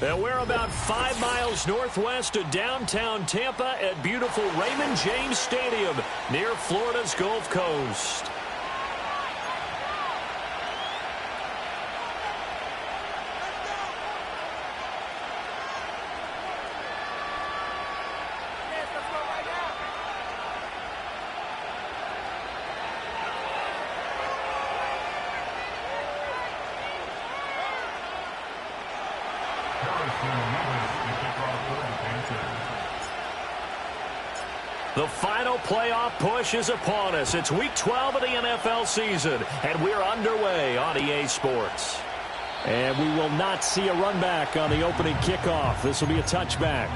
And we're about 5 miles northwest of downtown Tampa at beautiful Raymond James Stadium near Florida's Gulf Coast. The final playoff push is upon us. It's Week 12 of the NFL season, and we're underway on EA Sports. And we will not see a run back on the opening kickoff. This will be a touchback.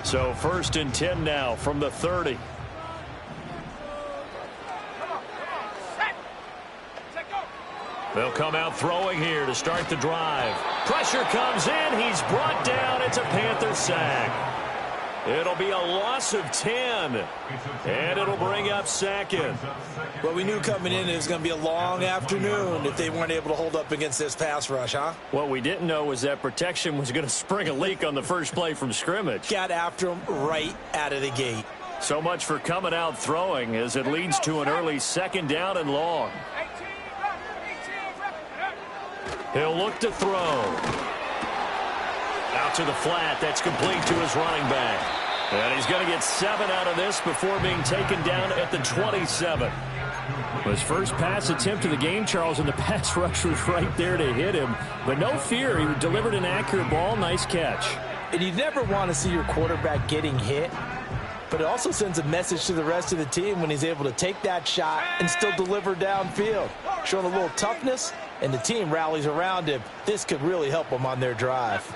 So 1st and 10 now from the 30. They'll come out throwing here to start the drive. Pressure comes in. He's brought down. It's a Panther sack. It'll be a loss of 10. And it'll bring up second. Well, we knew coming in it was going to be a long afternoon if they weren't able to hold up against this pass rush, huh? What we didn't know was that protection was going to spring a leak on the first play from scrimmage. Got after him right out of the gate. So much for coming out throwing as it leads to an early 2nd down and long. He'll look to throw. Out to the flat. That's complete to his running back. And he's going to get 7 out of this before being taken down at the 27. His first pass attempt of the game, Charles, and the pass rush was right there to hit him. But no fear, he delivered an accurate ball. Nice catch. And you never want to see your quarterback getting hit. But it also sends a message to the rest of the team when he's able to take that shot and still deliver downfield. Showing a little toughness, and the team rallies around him. This could really help them on their drive.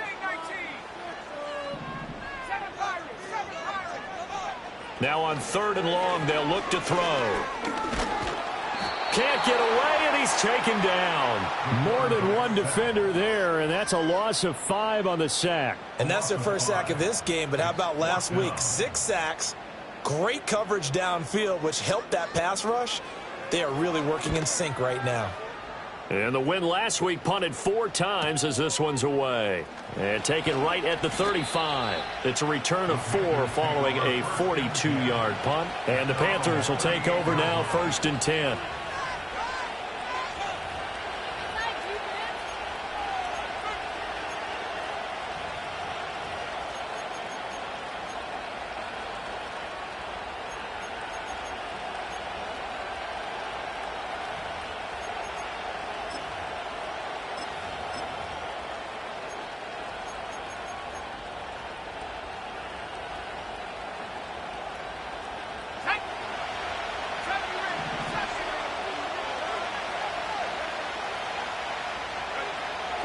Now on 3rd and long, they'll look to throw. Can't get away, and he's taken down. More than one defender there, and that's a loss of 5 on the sack. And that's their first sack of this game, but how about last week? 6 sacks, great coverage downfield, which helped that pass rush. They are really working in sync right now. And the win last week punted 4 times as this one's away. And taken right at the 35. It's a return of 4 following a 42-yard punt. And the Panthers will take over now 1st and 10.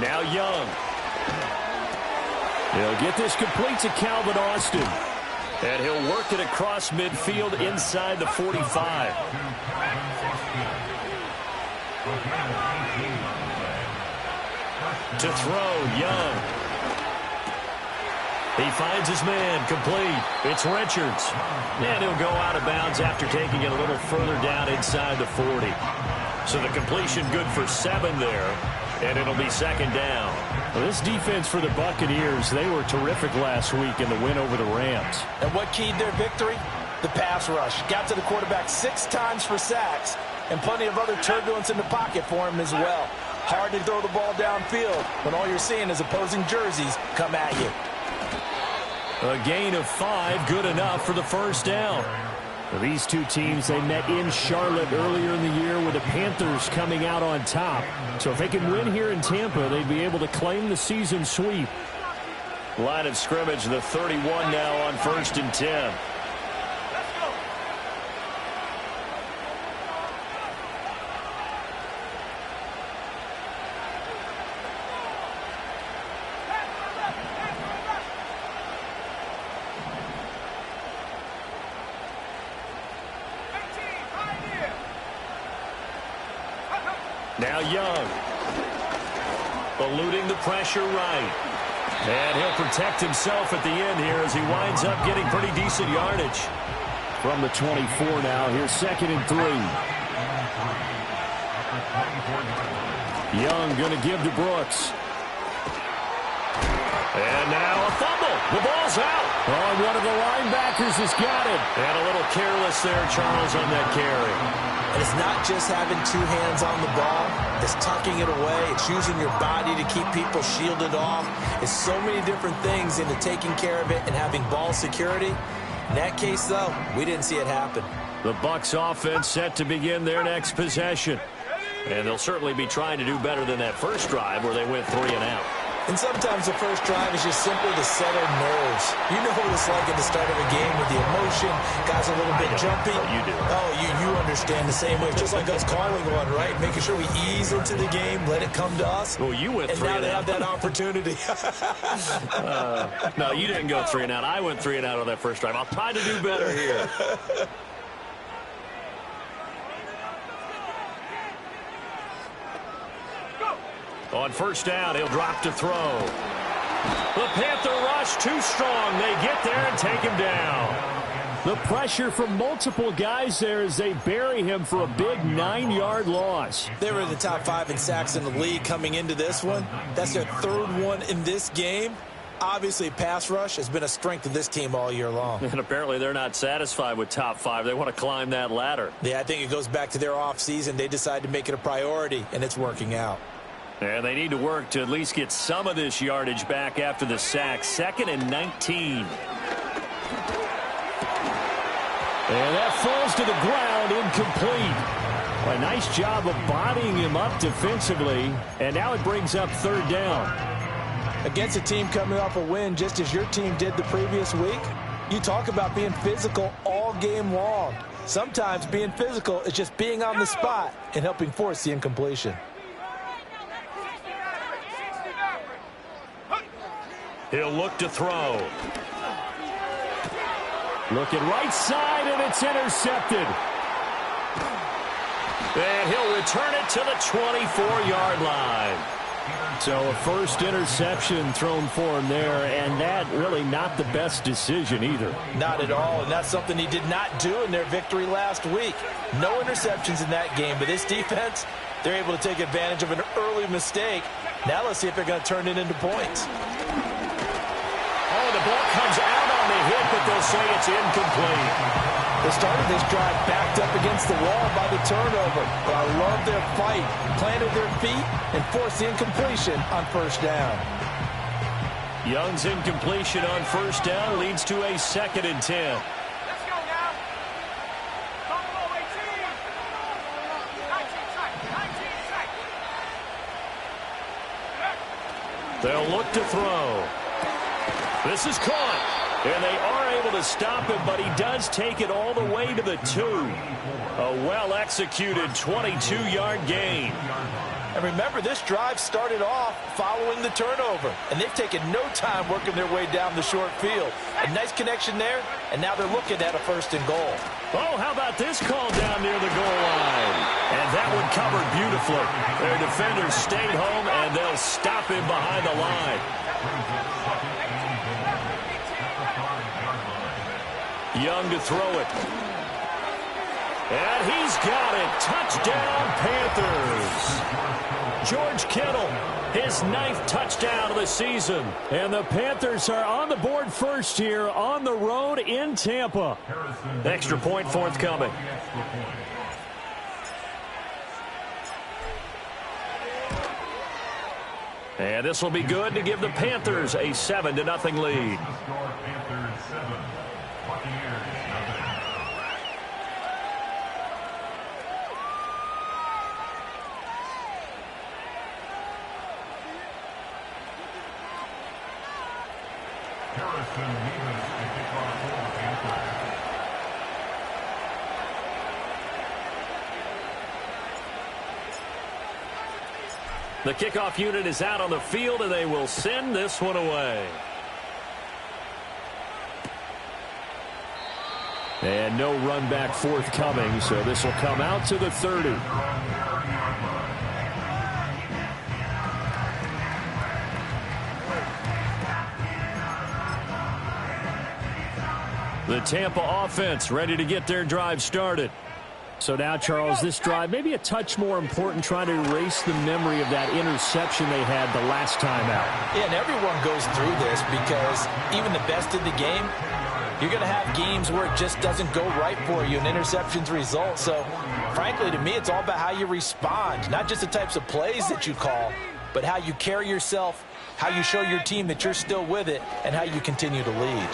Now Young. He'll get this complete to Calvin Austin. And he'll work it across midfield inside the 45. To throw, Young. He finds his man, complete. It's Richards. And he'll go out of bounds after taking it a little further down inside the 40. So the completion good for 7 there. And it'll be 2nd down. Well, this defense for the Buccaneers, they were terrific last week in the win over the Rams. And what keyed their victory? The pass rush. Got to the quarterback 6 times for sacks, and plenty of other turbulence in the pocket for him as well. Hard to throw the ball downfield when all you're seeing is opposing jerseys come at you. A gain of 5, good enough for the 1st down. Well, these two teams, they met in Charlotte earlier in the year with the Panthers coming out on top. So if they can win here in Tampa, they'd be able to claim the season sweep. Line of scrimmage, the 31 now on 1st and 10. Now Young. Eluding the pressure right. And he'll protect himself at the end here as he winds up getting pretty decent yardage. From the 24 now, here's 2nd and 3. Young going to give to Brooks. And now a fumble. The ball's out. Oh, and one of the linebackers has got it. And a little careless there, Charles, on that carry. And it's not just having 2 hands on the ball. It's tucking it away. It's using your body to keep people shielded off. It's so many different things into taking care of it and having ball security. In that case, though, we didn't see it happen. The Bucs offense set to begin their next possession. And they'll certainly be trying to do better than that first drive where they went 3 and out. And sometimes the first drive is just simply to settle nerves. You know what it's like at the start of a game with the emotion, guys a little bit jumpy. You do. Oh, you understand the same way. Just like us calling one, right? Making sure we ease into the game, let it come to us. Well, you went 3 and out. And now they have that opportunity. No, you didn't go 3 and out. I went 3 and out on that first drive. I'll try to do better here. On first down, he'll drop to throw. The Panther rush too strong. They get there and take him down. The pressure from multiple guys there as they bury him for a big 9-yard loss. They were in the top 5 in sacks in the league coming into this one. That's their 3rd one in this game. Obviously, pass rush has been a strength of this team all year long. And apparently they're not satisfied with top 5. They want to climb that ladder. Yeah, I think it goes back to their offseason. They decided to make it a priority, and it's working out. And they need to work to at least get some of this yardage back after the sack. 2nd and 19. And that falls to the ground, incomplete. A nice job of bodying him up defensively. And now it brings up 3rd down. Against a team coming off a win just as your team did the previous week, you talk about being physical all game long. Sometimes being physical is just being on the spot and helping force the incompletion. He'll look to throw. Looking right side, and it's intercepted. And he'll return it to the 24-yard line. So a first interception thrown for him there, and that really not the best decision either. Not at all, and that's something he did not do in their victory last week. No interceptions in that game, but this defense, they're able to take advantage of an early mistake. Now let's see if they're going to turn it into points. Oh, the ball comes out on the hit, but they'll say it's incomplete. They started this drive backed up against the wall by the turnover, but I love their fight, planted their feet, and forced the incompletion on first down. Young's incompletion on first down leads to a 2nd and 10. Let's go now. Buffalo 18. 19 They'll look to throw. This is caught. And they are able to stop him, but he does take it all the way to the 2. A well-executed 22-yard gain. And remember, this drive started off following the turnover, and they've taken no time working their way down the short field. A nice connection there, and now they're looking at a 1st and goal. Oh, how about this call down near the goal line? And that one covered beautifully. Their defenders stayed home, and they'll stop him behind the line. Young to throw it. And he's got it. Touchdown, Panthers. George Kittle, his 9th touchdown of the season. And the Panthers are on the board first here on the road in Tampa. Extra point forthcoming. And this will be good to give the Panthers a 7-0 lead. The kickoff unit is out on the field, and they will send this one away. And no run back forthcoming, so this will come out to the 30. The Tampa offense ready to get their drive started. So now, Charles, this drive maybe a touch more important, trying to erase the memory of that interception they had the last time out. Yeah, and everyone goes through this because even the best in the game, you're going to have games where it just doesn't go right for you and interceptions result. So, frankly, to me, it's all about how you respond, not just the types of plays that you call, but how you carry yourself, how you show your team that you're still with it, and how you continue to lead.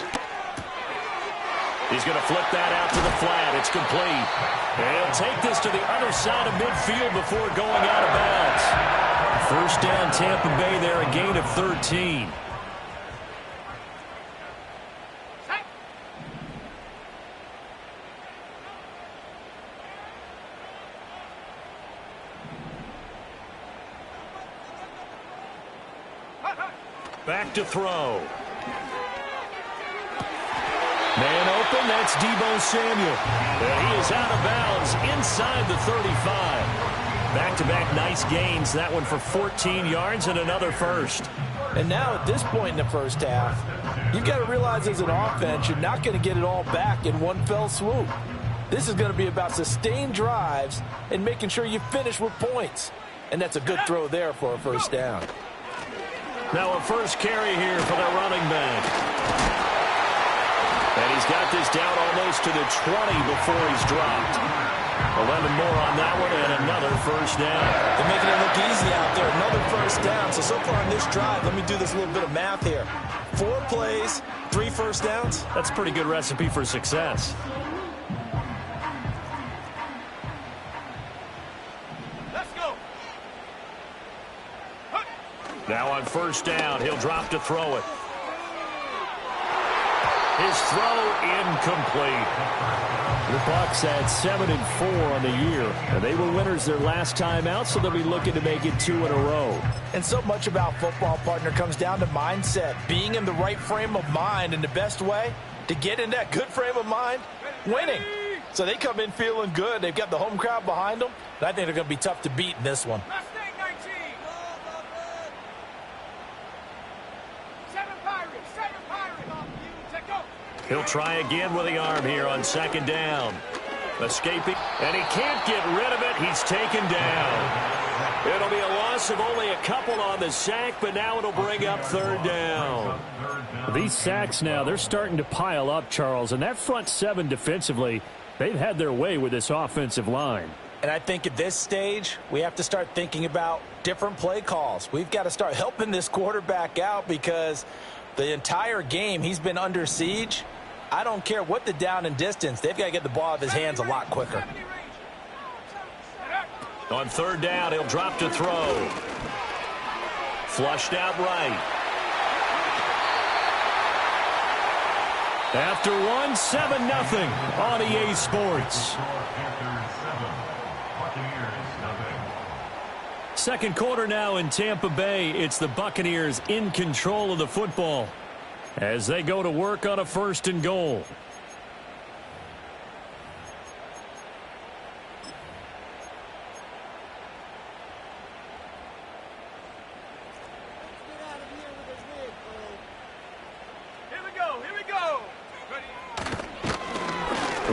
He's going to flip that out to the flat. It's complete. And he'll take this to the other side of midfield before going out of bounds. First down, Tampa Bay there, a gain of 13. Back to throw. Man open, that's Deebo Samuel. And he is out of bounds inside the 35. Back-to-back nice gains. That one for 14 yards and another first. And now at this point in the first half, you've got to realize as an offense, you're not going to get it all back in one fell swoop. This is going to be about sustained drives and making sure you finish with points. And that's a good throw there for a first down. Now a first carry here for the running back. And he's got this down almost to the 20 before he's dropped. 11 more on that one and another first down. They're making it look easy out there. Another first down. So far on this drive, let me do this little bit of math here. 4 plays, 3 first downs. That's a pretty good recipe for success. Let's go. Now on first down, he'll drop to throw it. His throw incomplete. The Bucs had 7-4 on the year, and they were winners their last time out, so they'll be looking to make it 2 in a row. And so much about football, partner, comes down to mindset, being in the right frame of mind, and the best way to get in that good frame of mind, winning. So they come in feeling good. They've got the home crowd behind them, and I think they're going to be tough to beat in this one. Mustang 19. 7 Pirates. 7 Pirates. Check go. He'll try again with the arm here on second down. Escaping, and he can't get rid of it. He's taken down. It'll be a loss of only a couple on the sack, but now it'll bring up third down. These sacks now, they're starting to pile up, Charles, and that front 7 defensively, they've had their way with this offensive line. And I think at this stage, we have to start thinking about different play calls. We've got to start helping this quarterback out because the entire game he's been under siege. I don't care what the down and distance. They've got to get the ball out of his hands a lot quicker. On third down, he'll drop to throw. Flushed out right. After one, 7-0 on EA Sports. Second quarter now in Tampa Bay. It's the Buccaneers in control of the football as they go to work on a 1st and goal.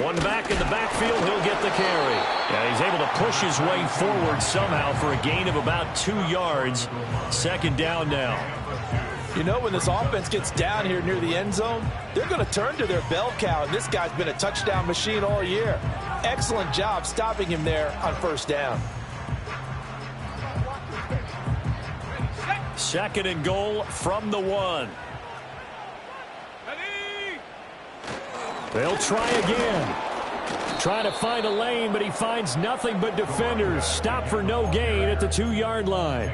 One back in the backfield, he'll get the carry. Yeah, he's able to push his way forward somehow for a gain of about 2 yards. Second down now. You know, when this offense gets down here near the end zone, they're going to turn to their bell cow, and this guy's been a touchdown machine all year. Excellent job stopping him there on first down. Second and goal from the 1. They'll try again. Trying to find a lane, but he finds nothing but defenders. Stop for no gain at the 2-yard line.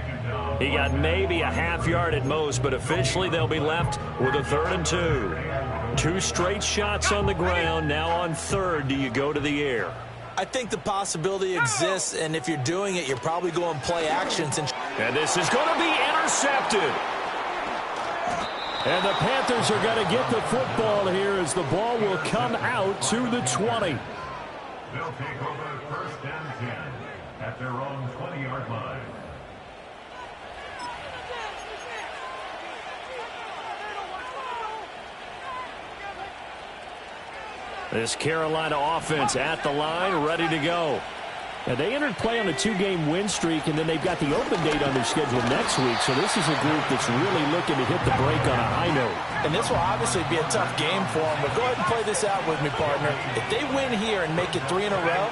He got maybe a half yard at most, but officially they'll be left with a 3rd and 2. 2 straight shots on the ground. Now on third, do you go to the air? I think the possibility exists, and if you're doing it, you're probably going play actions. And this is going to be intercepted. And the Panthers are going to get the football here as the ball will come out to the 20. They'll take over 1st and 10 at their own 20-yard line. This Carolina offense at the line, ready to go. Now, they entered play on a 2-game win streak, and then they've got the open date on their schedule next week. So this is a group that's really looking to hit the break on a high note. And this will obviously be a tough game for them. But go ahead and play this out with me, partner. If they win here and make it 3 in a row,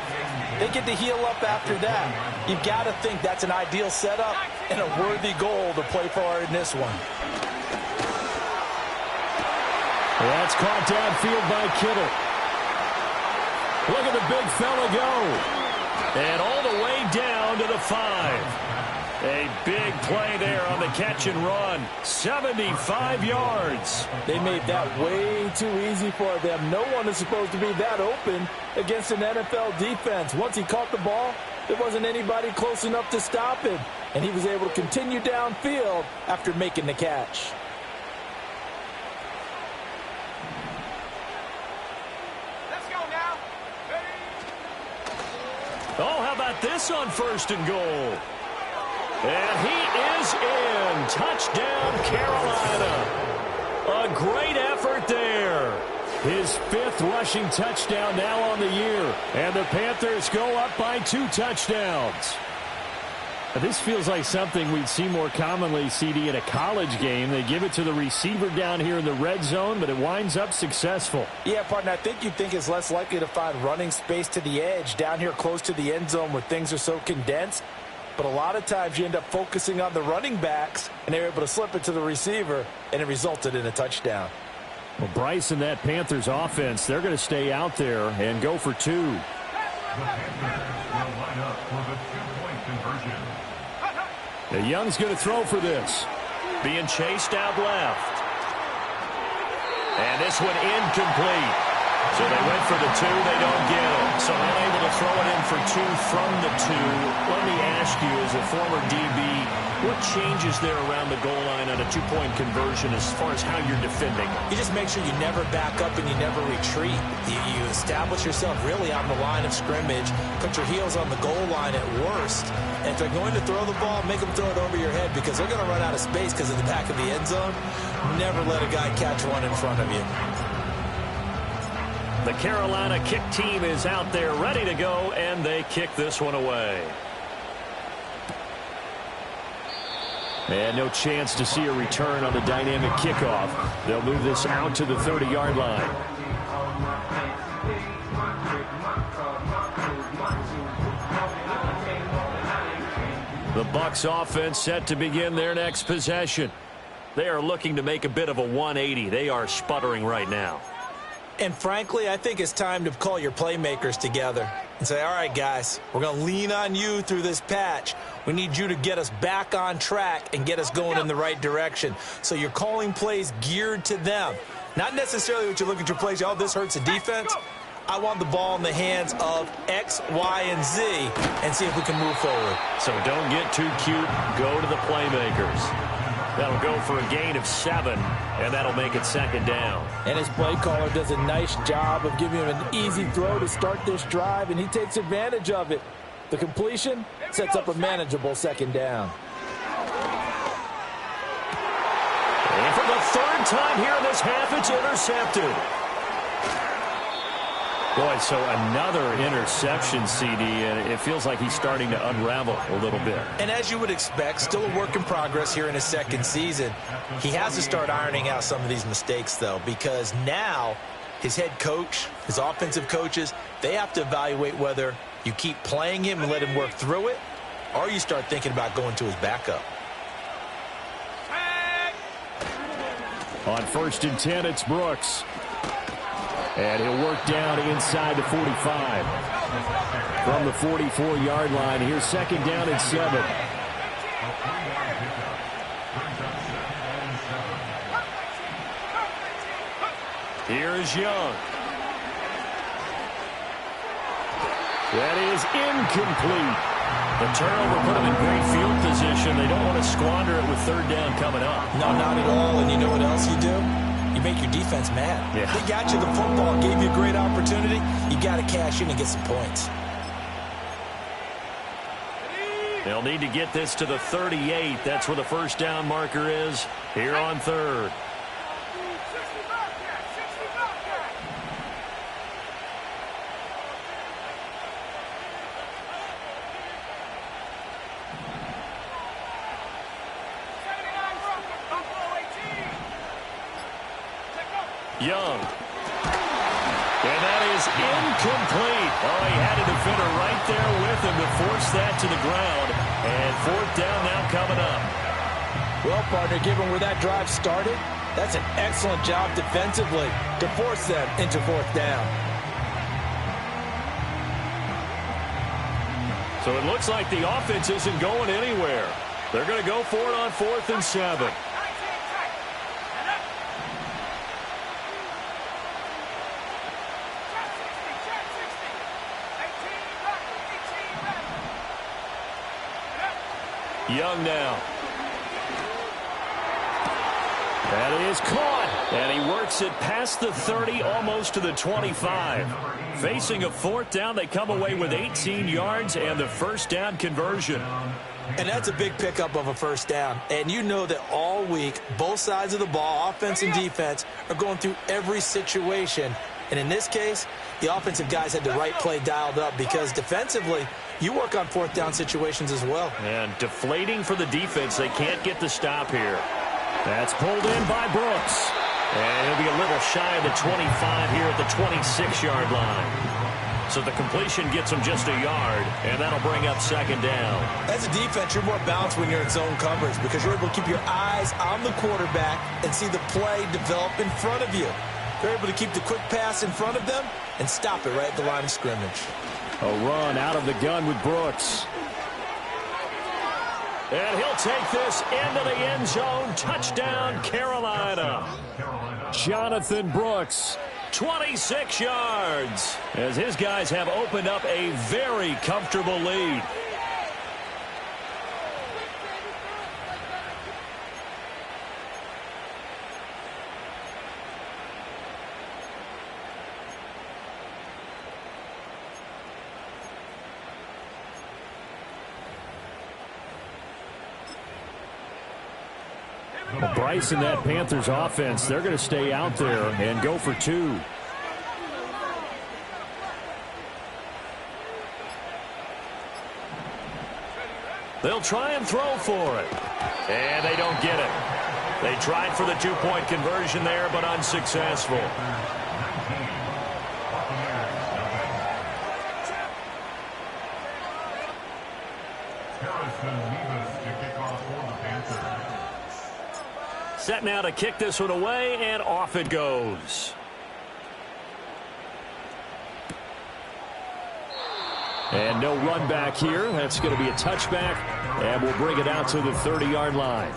they get to heal up after that. You've got to think that's an ideal setup and a worthy goal to play for in this one. That's caught downfield by Kittle. Look at the big fella go. And all the way down to the 5. A big play there on the catch and run. 75 yards. They made that way too easy for them. No one is supposed to be that open against an NFL defense. Once he caught the ball, there wasn't anybody close enough to stop him. And he was able to continue downfield after making the catch. Oh, how about this on 1st and goal? And he is in. Touchdown, Carolina. A great effort there. His 5th rushing touchdown now on the year. And the Panthers go up by 2 touchdowns. This feels like something we'd see more commonly, CD, in a college game. They give it to the receiver down here in the red zone, but it winds up successful. Yeah, partner, I think you'd think it's less likely to find running space to the edge down here close to the end zone where things are so condensed. But a lot of times you end up focusing on the running backs, and they're able to slip it to the receiver, and it resulted in a touchdown. Well, Bryce and that Panthers offense, they're going to stay out there and go for 2. The Panthers will line up for the 2-point conversion. Young's going to throw for this. Being chased out left. And this one incomplete. So they went for the 2. They don't get it. So unable to throw it in for 2 from the 2. Let me ask you, as a former DB, what changes there around the goal line on a 2-point conversion as far as how you're defending? You just make sure you never back up and you never retreat. You establish yourself really on the line of scrimmage, put your heels on the goal line at worst, and if they're going to throw the ball, make them throw it over your head because they're going to run out of space because of the back of the end zone. Never let a guy catch one in front of you. The Carolina kick team is out there ready to go, and they kick this one away. And no chance to see a return on the dynamic kickoff. They'll move this out to the 30-yard line. The Bucs offense set to begin their next possession. They are looking to make a bit of a 180. They are sputtering right now. And frankly, I think it's time to call your playmakers together and say, all right, guys, we're going to lean on you through this patch. We need you to get us back on track and get us going in the right direction. So you're calling plays geared to them. Not necessarily what you look at your plays, oh, this hurts the defense. I want the ball in the hands of X, Y, and Z and see if we can move forward. So don't get too cute. Go to the playmakers. That'll go for a gain of 7, and that'll make it 2nd down. And his play caller does a nice job of giving him an easy throw to start this drive, and he takes advantage of it. The completion sets up a manageable 2nd down. And for the 3rd time here in this half, it's intercepted. Boy, so another interception, CD, and it feels like he's starting to unravel a little bit. And as you would expect, still a work in progress here in his 2nd season. He has to start ironing out some of these mistakes, though, because now his head coach, his offensive coaches, they have to evaluate whether you keep playing him and let him work through it, or you start thinking about going to his backup. On 1st and 10, it's Brooks. And he'll work down inside the 45. From the 44-yard line, here's 2nd down and 7. Here's Young. That is incomplete. The turnover put them in great field position. They don't want to squander it with 3rd down coming up. No, not at all. And you know what else you do? You make your defense mad. Yeah. They got you the football, gave you a great opportunity. You got to cash in and get some points. They'll need to get this to the 38. That's where the 1st down marker is here on 3rd. Young. And that is incomplete. Oh, he had a defender right there with him to force that to the ground. And fourth down now coming up. Well, partner, given where that drive started, that's an excellent job defensively to force them into fourth down. So it looks like the offense isn't going anywhere. They're going to go for it on 4th and 7. Young now. That is caught. And he works it past the 30, almost to the 25. Facing a fourth down, they come away with 18 yards and the first down conversion. And that's a big pickup of a first down. And you know that all week, both sides of the ball, offense and defense, are going through every situation. And in this case, the offensive guys had the right play dialed up because defensively, you work on fourth down situations as well. And deflating for the defense. They can't get the stop here. That's pulled in by Brooks. And he'll be a little shy of the 25 here at the 26-yard line. So the completion gets him just a yard, and that'll bring up second down. As a defense, you're more balanced when you're in zone coverage because you're able to keep your eyes on the quarterback and see the play develop in front of you. They're able to keep the quick pass in front of them and stop it right at the line of scrimmage. A run out of the gun with Brooks. And he'll take this into the end zone. Touchdown, Carolina. Jonathan Brooks. 26 yards as his guys have opened up a very comfortable lead. Well, Bryce and that Panthers offense, they're going to stay out there and go for two. They'll try and throw for it. And they don't get it. They tried for the two-point conversion there, but unsuccessful. Set now to kick this one away, and off it goes. And no run back here. That's going to be a touchback, and we'll bring it out to the 30-yard line.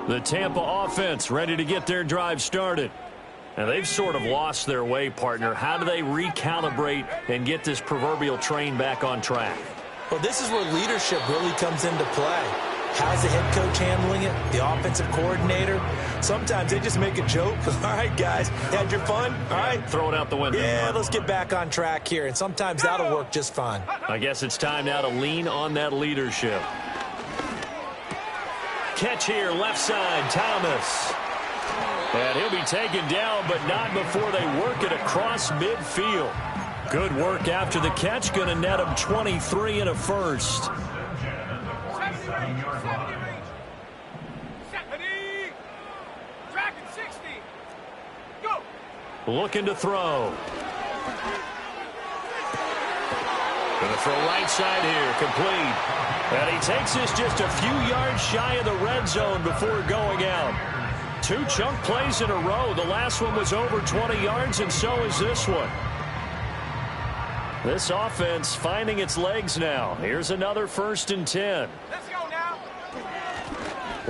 The Tampa offense ready to get their drive started. And they've sort of lost their way, partner. How do they recalibrate and get this proverbial train back on track? Well, this is where leadership really comes into play. How's the head coach handling it? The offensive coordinator? Sometimes they just make a joke. All right, guys, had your fun? All right. Throw it out the window. Yeah, let's get back on track here. And sometimes that'll work just fine. I guess it's time now to lean on that leadership. Catch here, left side, Thomas. And he'll be taken down, but not before they work it across midfield. Good work after the catch. Going to net him 23 and a first. 70 range. 70. Dragon 60. Go. Looking to throw. Going to throw right side here, complete. And he takes this just a few yards shy of the red zone before going out. Two chunk plays in a row. The last one was over 20 yards, and so is this one. This offense finding its legs now. Here's another 1st and 10. Let's go now.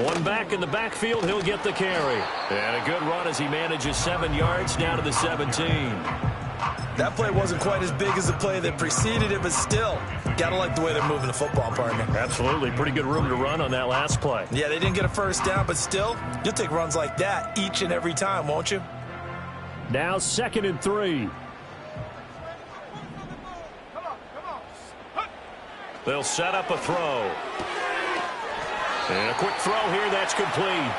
One back in the backfield. He'll get the carry. And a good run as he manages 7 yards down to the 17. That play wasn't quite as big as the play that preceded it, but still, got to like the way they're moving the football, partner. Absolutely. Pretty good room to run on that last play. Yeah, they didn't get a first down, but still, you'll take runs like that each and every time, won't you? Now 2nd and 3. Come on. They'll set up a throw. And a quick throw here, that's complete.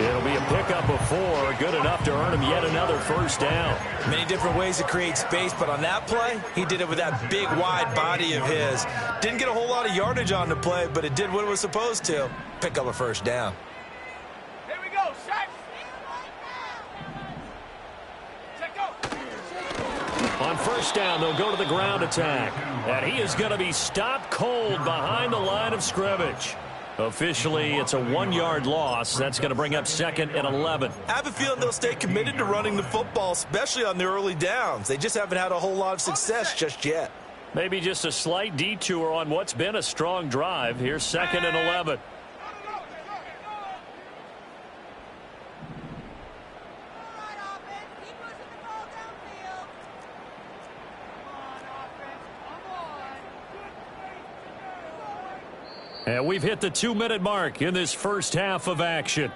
It'll be a pickup of 4, good enough to earn him yet another first down. Many different ways to create space, but on that play, he did it with that big, wide body of his. Didn't get a whole lot of yardage on the play, but it did what it was supposed to. Pick up a first down. Here we go, Shaq. Check go. On first down, they'll go to the ground attack. And he is going to be stopped cold behind the line of scrimmage. Officially, it's a 1-yard loss. That's going to bring up 2nd and 11. I have a feeling they'll stay committed to running the football, especially on the early downs. They just haven't had a whole lot of success just yet. Maybe just a slight detour on what's been a strong drive. Here's 2nd and 11. And we've hit the 2-minute mark in this first half of action.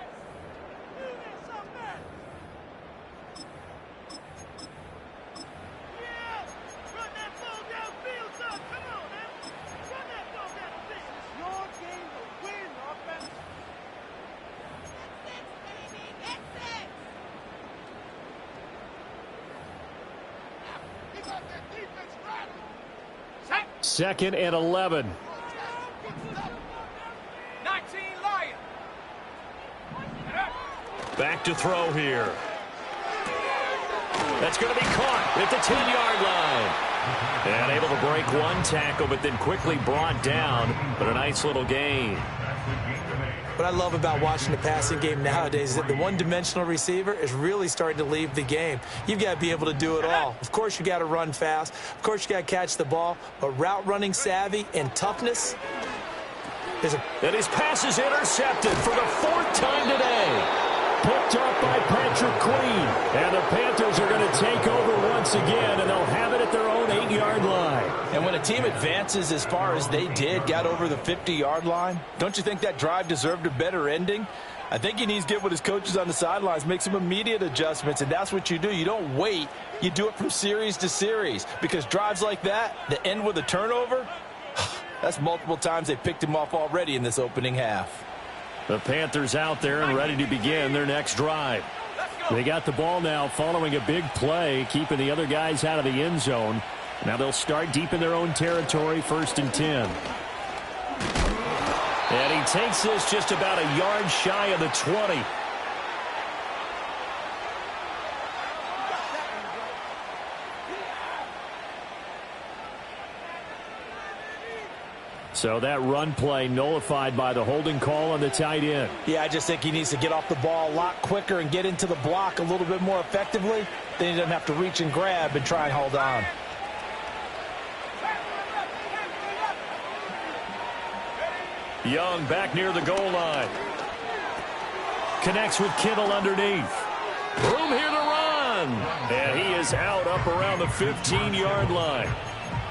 Second and 11. Back to throw here. That's going to be caught at the 10-yard line. And able to break one tackle, but then quickly brought down. But a nice little gain. What I love about watching the passing game nowadays is that the one-dimensional receiver is really starting to leave the game. You've got to be able to do it all. Of course, you got to run fast. Of course, you got to catch the ball. But route running savvy and toughness is a... And his pass is intercepted for the 4th time today. Picked up by Patrick Queen. And the Panthers are going to take over once again, and they'll have it at their own 8-yard line. And when a team advances as far as they did, got over the 50-yard line, don't you think that drive deserved a better ending? I think he needs to get with his coaches on the sidelines, make some immediate adjustments, and that's what you do. You don't wait. You do it from series to series, because drives like that end with a turnover, that's multiple times they picked him off already in this opening half. The Panthers out there and ready to begin their next drive. They got the ball now following a big play, keeping the other guys out of the end zone. Now they'll start deep in their own territory, 1st and 10. And he takes this just about a yard shy of the 20. So that run play nullified by the holding call on the tight end. Yeah, I just think he needs to get off the ball a lot quicker and get into the block a little bit more effectively. Then he doesn't have to reach and grab and try and hold on. Young back near the goal line. Connects with Kittle underneath. Room here to run. And he is out up around the 15-yard line.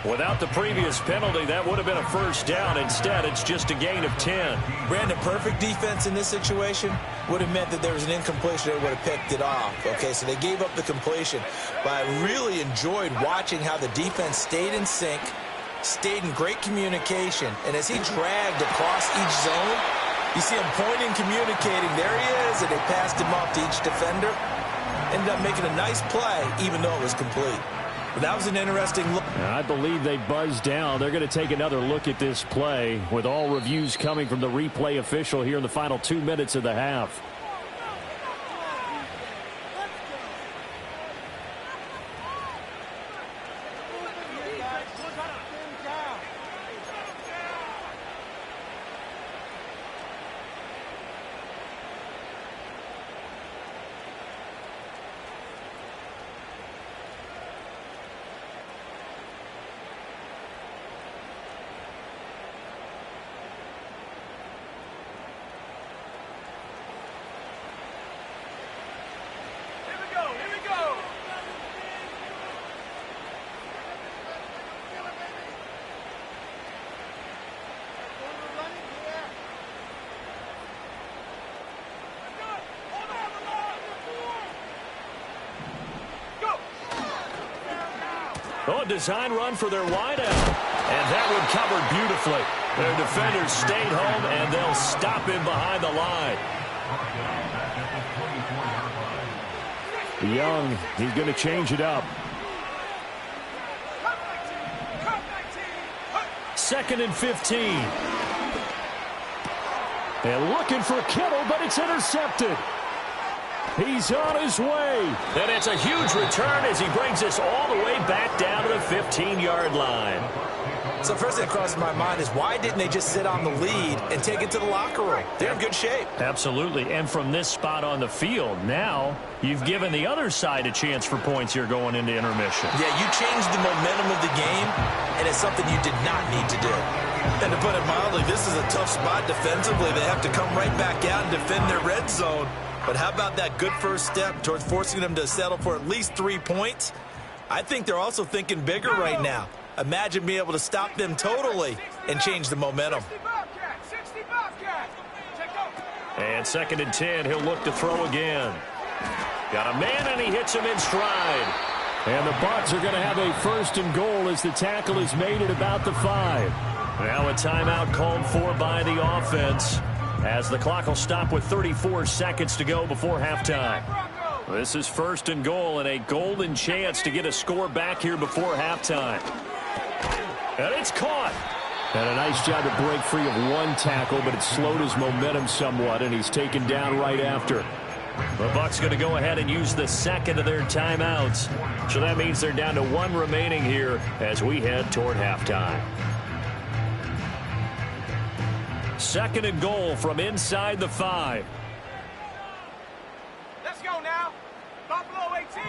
Without the previous penalty, that would have been a first down. Instead, it's just a gain of 10. Brandon, perfect defense in this situation would have meant that there was an incompletion. They would have picked it off. Okay, so they gave up the completion. But I really enjoyed watching how the defense stayed in sync, stayed in great communication. And as he dragged across each zone, you see him pointing, communicating. There he is, and they passed him off to each defender. Ended up making a nice play, even though it was complete. But that was an interesting look. I believe they buzzed down. They're going to take another look at this play with all reviews coming from the replay official here in the final 2 minutes of the half. Oh, a design run for their wideout. And that one covered beautifully. Their defenders stayed home, and they'll stop him behind the line. Brought down back at the 24-yard line. Young, he's going to change it up. 2nd and 15. And looking for Kittle, but it's intercepted. He's on his way. And it's a huge return as he brings us all the way back down to the 15-yard line. So first thing that crosses my mind is why didn't they just sit on the lead and take it to the locker room? They're in good shape. Absolutely. And from this spot on the field, now you've given the other side a chance for points here going into intermission. Yeah, you changed the momentum of the game, and it's something you did not need to do. And to put it mildly, this is a tough spot defensively. They have to come right back out and defend their red zone. But how about that good first step towards forcing them to settle for at least 3 points? I think they're also thinking bigger right now. Imagine being able to stop them totally and change the momentum. And 2nd and 10, he'll look to throw again. Got a man, and he hits him in stride. And the Bucs are going to have a 1st and goal as the tackle is made at about the 5. Now a timeout called for by the offense, as the clock will stop with 34 seconds to go before halftime. This is 1st and goal and a golden chance to get a score back here before halftime. And it's caught. And a nice job to break free of one tackle, but it slowed his momentum somewhat, and he's taken down right after. The Bucs going to go ahead and use the 2nd of their timeouts. So that means they're down to 1 remaining here as we head toward halftime. 2nd and goal from inside the 5. Let's go now. Buffalo 18.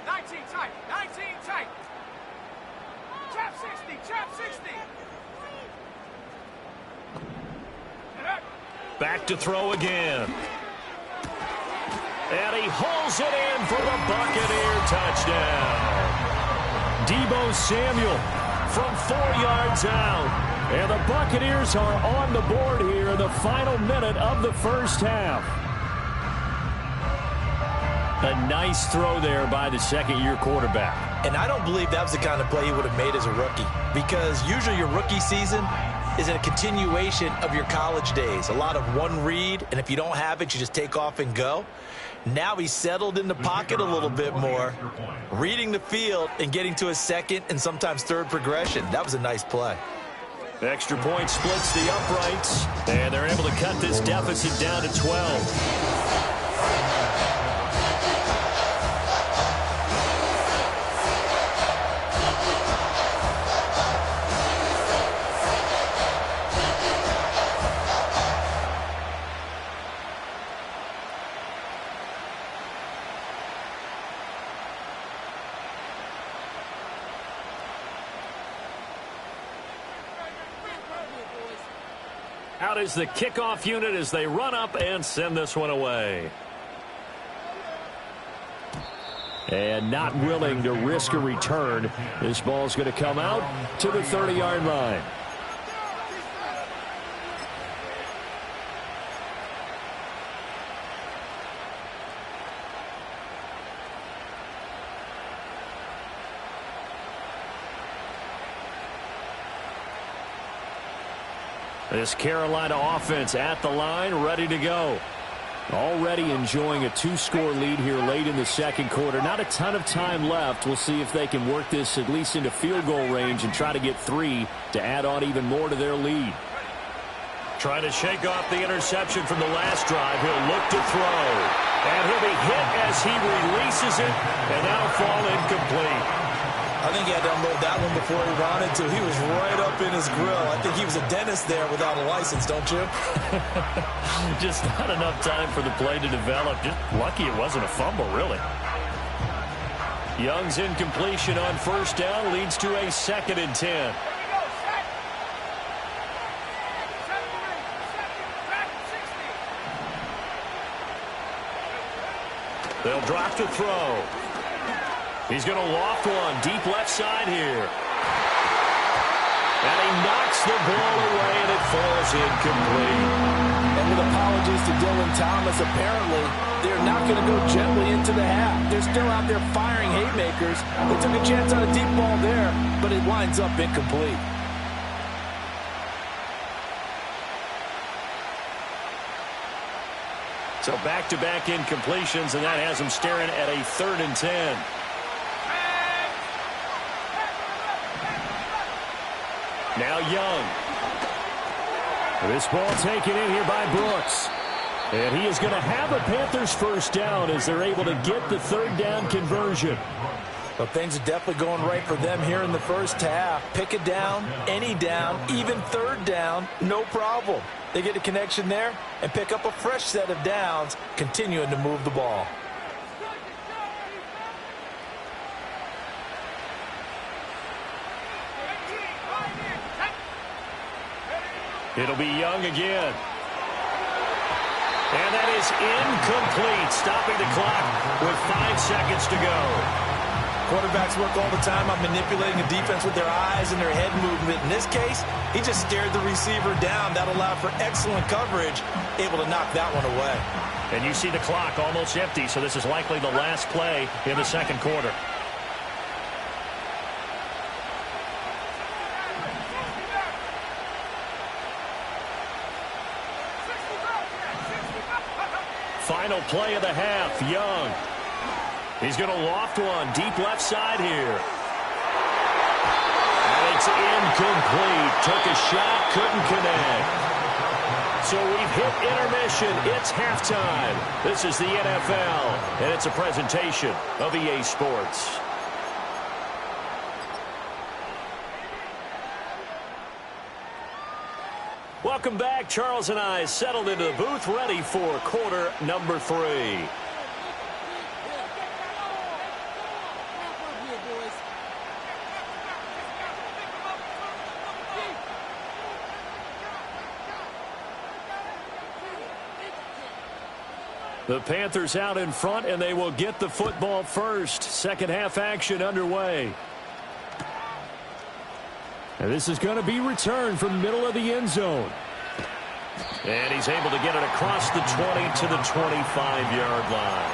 19 tight. 19 tight. Trap 60. Trap 60. Back to throw again. And he hauls it in for the Buccaneer touchdown. Deebo Samuel from 4 yards out. And the Buccaneers are on the board here in the final minute of the first half. A nice throw there by the 2nd-year quarterback. And I don't believe that was the kind of play he would have made as a rookie, because usually your rookie season is a continuation of your college days. A lot of one read, and if you don't have it, you just take off and go. Now he's settled in the pocket a little bit more, reading the field and getting to his 2nd and sometimes 3rd progression. That was a nice play. Extra point splits the uprights, and they're able to cut this deficit down to 12. Out is the kickoff unit as they run up and send this one away. And not willing to risk a return. This ball's going to come out to the 30-yard line. This Carolina offense at the line, ready to go. Already enjoying a 2-score lead here late in the 2nd quarter. Not a ton of time left. We'll see if they can work this at least into field goal range and try to get 3 to add on even more to their lead. Trying to shake off the interception from the last drive. He'll look to throw. And he'll be hit as he releases it, and that'll fall incomplete. I think he had to unload that one before he wanted to. He was right up in his grill. I think he was a dentist there without a license, don't you? Just not enough time for the play to develop. Just lucky it wasn't a fumble, really. Young's incompletion on 1st down leads to a 2nd and 10. They'll drop to throw. He's going to loft one deep left side here. And he knocks the ball away, and it falls incomplete. And with apologies to Dylan Thomas, apparently they're not going to go gently into the half. They're still out there firing haymakers. They took a chance on a deep ball there, but it winds up incomplete. So back-to-back incompletions, and that has him staring at a 3rd and 10. Now Young. This ball taken in here by Brooks. And he is going to have a Panthers first down as they're able to get the 3rd down conversion. Well, things are definitely going right for them here in the first half. Pick a down, any down, even 3rd down, no problem. They get a connection there and pick up a fresh set of downs, continuing to move the ball. It'll be Young again. And that is incomplete, stopping the clock with 5 seconds to go. Quarterbacks work all the time on manipulating a defense with their eyes and their head movement. In this case, he just stared the receiver down. That allowed for excellent coverage, able to knock that one away. And you see the clock almost empty, so this is likely the last play in the 2nd quarter. Final play of the half, Young. He's going to loft one deep left side here. And it's incomplete. Took a shot, couldn't connect. So we've hit intermission. It's halftime. This is the NFL, and it's a presentation of EA Sports. Welcome back. Charles and I settled into the booth, ready for quarter number 3. The Panthers out in front, and they will get the football first. Second half action underway. And this is going to be returned from the middle of the end zone. And he's able to get it across the 20 to the 25-yard line.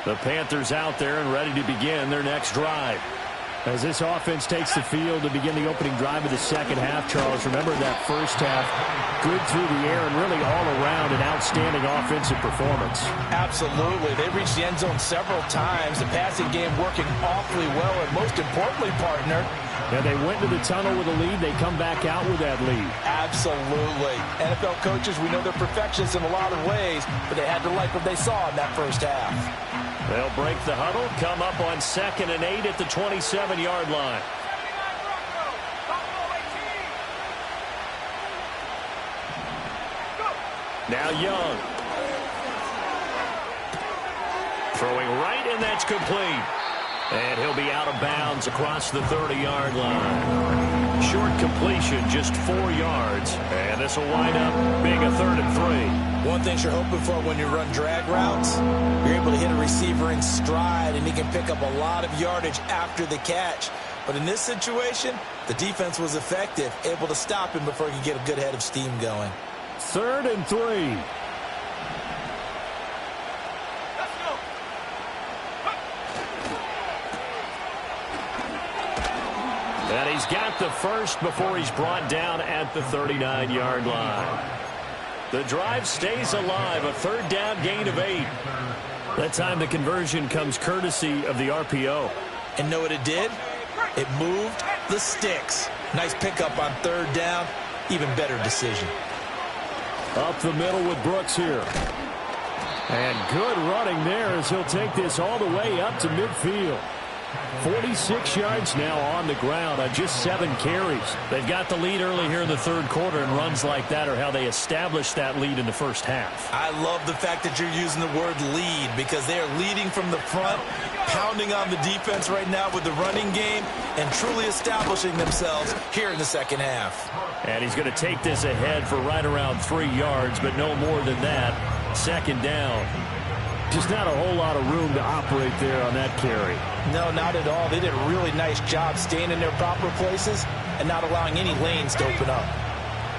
The Panthers out there and ready to begin their next drive. As this offense takes the field to begin the opening drive of the second half, Charles, remember that first half, good through the air and really all around an outstanding offensive performance. Absolutely. They reached the end zone several times. The passing game working awfully well, and most importantly, partner, yeah, they went to the tunnel with a lead. They come back out with that lead. Absolutely. NFL coaches, we know they're perfectionists in a lot of ways, but they had to like what they saw in that first half. They'll break the huddle, come up on 2nd and 8 at the 27-yard line. Now Young. Throwing right, and that's complete. And he'll be out of bounds across the 30-yard line. Short completion, just 4 yards. And this will wind up being a 3rd and 3. One thing you're hoping for when you run drag routes, you're able to hit a receiver in stride, and he can pick up a lot of yardage after the catch. But in this situation, the defense was effective, able to stop him before he could get a good head of steam going. 3rd and 3. And he's got the first before he's brought down at the 39-yard line. The drive stays alive, a 3rd down gain of 8. That time the conversion comes courtesy of the RPO. And know what it did? It moved the sticks. Nice pickup on 3rd down. Even better decision. Up the middle with Brooks here. And good running there as he'll take this all the way up to midfield. 46 yards now on the ground on just 7 carries. They've got the lead early here in the 3rd quarter, and runs like that are how they established that lead in the first half. I love the fact that you're using the word lead, because they are leading from the front, pounding on the defense right now with the running game, and truly establishing themselves here in the second half. And he's going to take this ahead for right around 3 yards, but no more than that. 2nd down. Just not a whole lot of room to operate there on that carry. No, not at all. They did a really nice job staying in their proper places and not allowing any lanes to open up.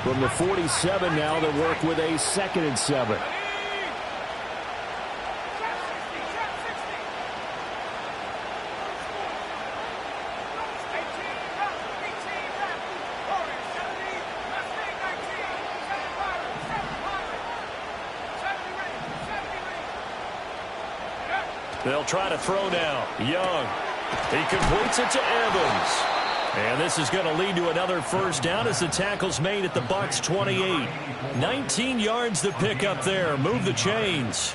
From the 47 now, they work with a 2nd and 7. They'll try to throw now. Young. He completes it to Evans. And this is going to lead to another first down as the tackle's made at the Bucs 28. 19 yards to pick up there. Move the chains.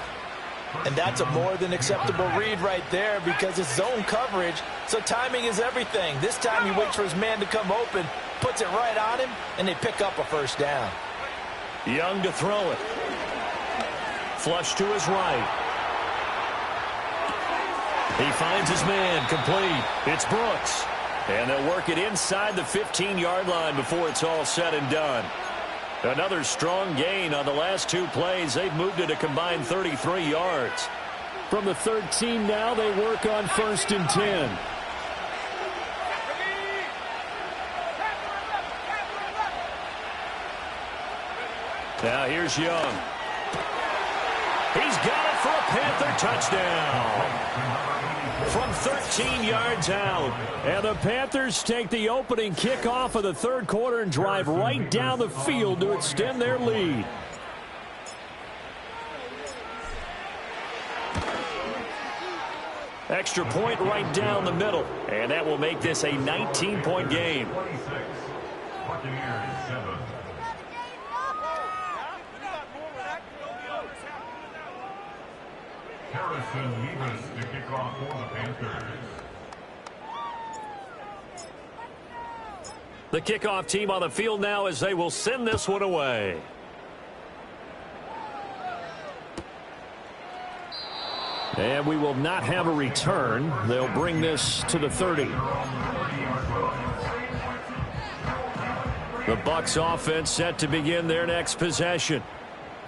And that's a more than acceptable read right there because it's zone coverage, so timing is everything. This time he waits for his man to come open, puts it right on him, and they pick up a first down. Young to throw it. Flush to his right. He finds his man complete. It's Brooks. And they'll work it inside the 15-yard line before it's all said and done. Another strong gain on the last two plays. They've moved it a combined 33 yards. From the 13 now, they work on 1st and 10. Now here's Young. He's got it for a Panther touchdown. From 13 yards out. And the Panthers take the opening kickoff of the third quarter and drive right down the field to extend their lead. Extra point right down the middle. And that will make this a 19-point game. 26. Buccaneers 7. Harrison Mevis to kick off for the Panthers. The kickoff team on the field now as they will send this one away. And we will not have a return. They'll bring this to the 30. The Bucs offense set to begin their next possession.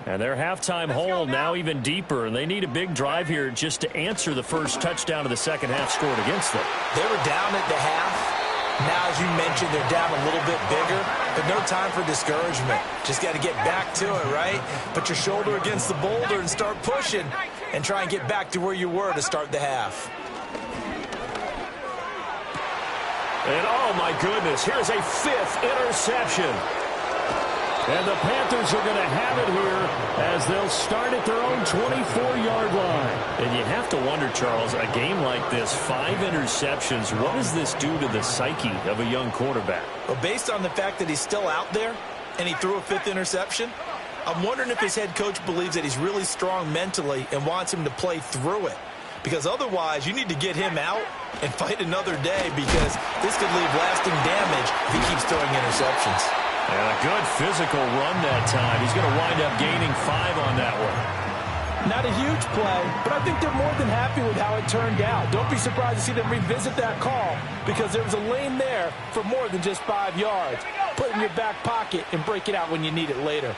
And their halftime hole now even deeper, and they need a big drive here just to answer the first touchdown of the second half scored against them. They were down at the half. Now, as you mentioned, they're down a little bit bigger, but no time for discouragement. Just got to get back to it, right? Put your shoulder against the boulder and start pushing and try and get back to where you were to start the half. And, oh, my goodness, here's a 5th interception. And the Panthers are going to have it here as they'll start at their own 24-yard line. And you have to wonder, Charles, a game like this, 5 interceptions, what does this do to the psyche of a young quarterback? Well, based on the fact that he's still out there and he threw a 5th interception, I'm wondering if his head coach believes that he's really strong mentally and wants him to play through it. Because otherwise, you need to get him out and fight another day because this could leave lasting damage if he keeps throwing interceptions. And a good physical run that time. He's going to wind up gaining 5 on that one. Not a huge play, but I think they're more than happy with how it turned out. Don't be surprised to see them revisit that call because there was a lane there for more than just 5 yards. Put it in your back pocket and break it out when you need it later.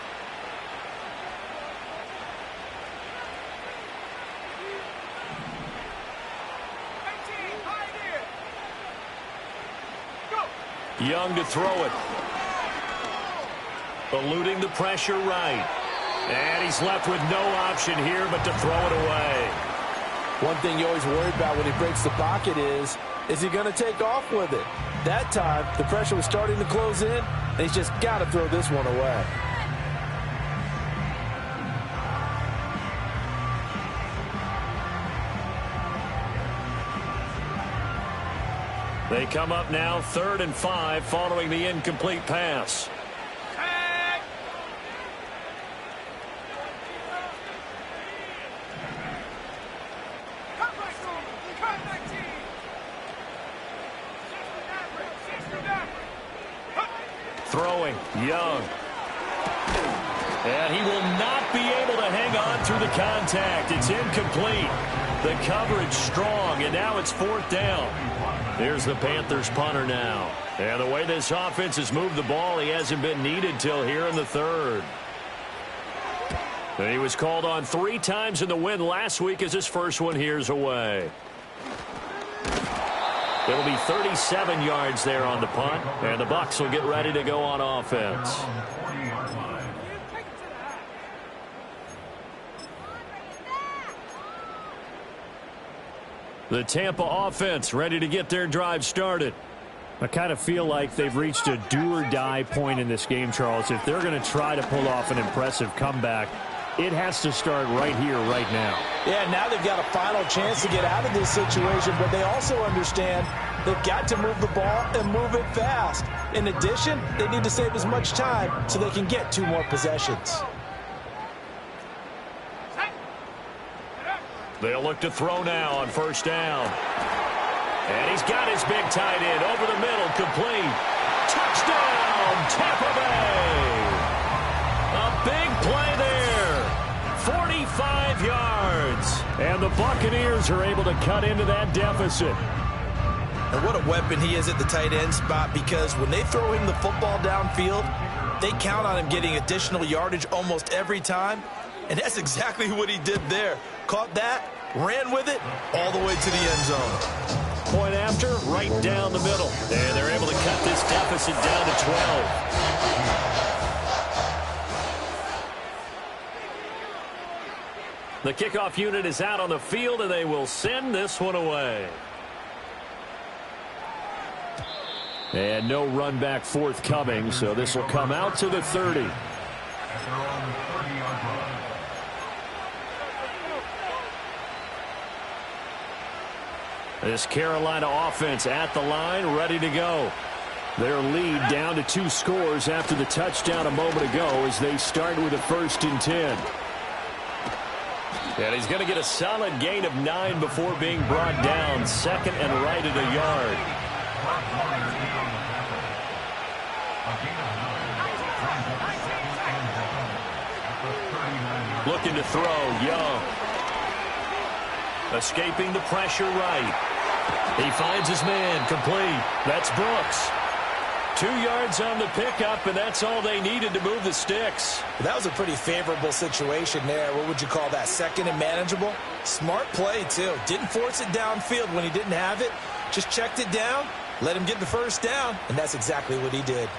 Young to throw it. Eluding the pressure right. And he's left with no option here but to throw it away. One thing you always worry about when he breaks the pocket is he going to take off with it? That time, the pressure was starting to close in, and he's just got to throw this one away. They come up now 3rd and 5 following the incomplete pass. Throwing, Young. And he will not be able to hang on through the contact. It's incomplete. The coverage strong, and now it's 4th down. Here's the Panthers punter now. And the way this offense has moved the ball, he hasn't been needed till here in the 3rd. And he was called on 3 times in the win last week as his first one here's away. It'll be 37 yards there on the punt, and the Bucs will get ready to go on offense. The Tampa offense ready to get their drive started. I kind of feel like they've reached a do-or-die point in this game, Charles. If they're going to try to pull off an impressive comeback, it has to start right here, right now. Yeah, now they've got a final chance to get out of this situation, but they also understand they've got to move the ball and move it fast. In addition, they need to save as much time so they can get 2 more possessions. They'll look to throw now on first down. And he's got his big tight end over the middle, complete. Touchdown, Tampa Bay. A big play there. 45 yards. And the Buccaneers are able to cut into that deficit. And what a weapon he is at the tight end spot, because when they throw him the football downfield, they count on him getting additional yardage almost every time. And that's exactly what he did there. Caught that, ran with it, all the way to the end zone. Point after, right down the middle. And they're able to cut this deficit down to 12. The kickoff unit is out on the field, and they will send this one away. And no run back forthcoming, so this will come out to the 30. This Carolina offense at the line, ready to go. Their lead down to 2 scores after the touchdown a moment ago as they start with a 1st and 10. And he's going to get a solid gain of 9 before being brought down. 2nd and right at a yard. Looking to throw, Young. Escaping the pressure right. He finds his man, complete. That's Brooks. 2 yards on the pickup, and that's all they needed to move the sticks. That was a pretty favorable situation there. What would you call that? 2nd and manageable? Smart play, too. Didn't force it downfield when he didn't have it. Just checked it down, let him get the 1st down, and that's exactly what he did.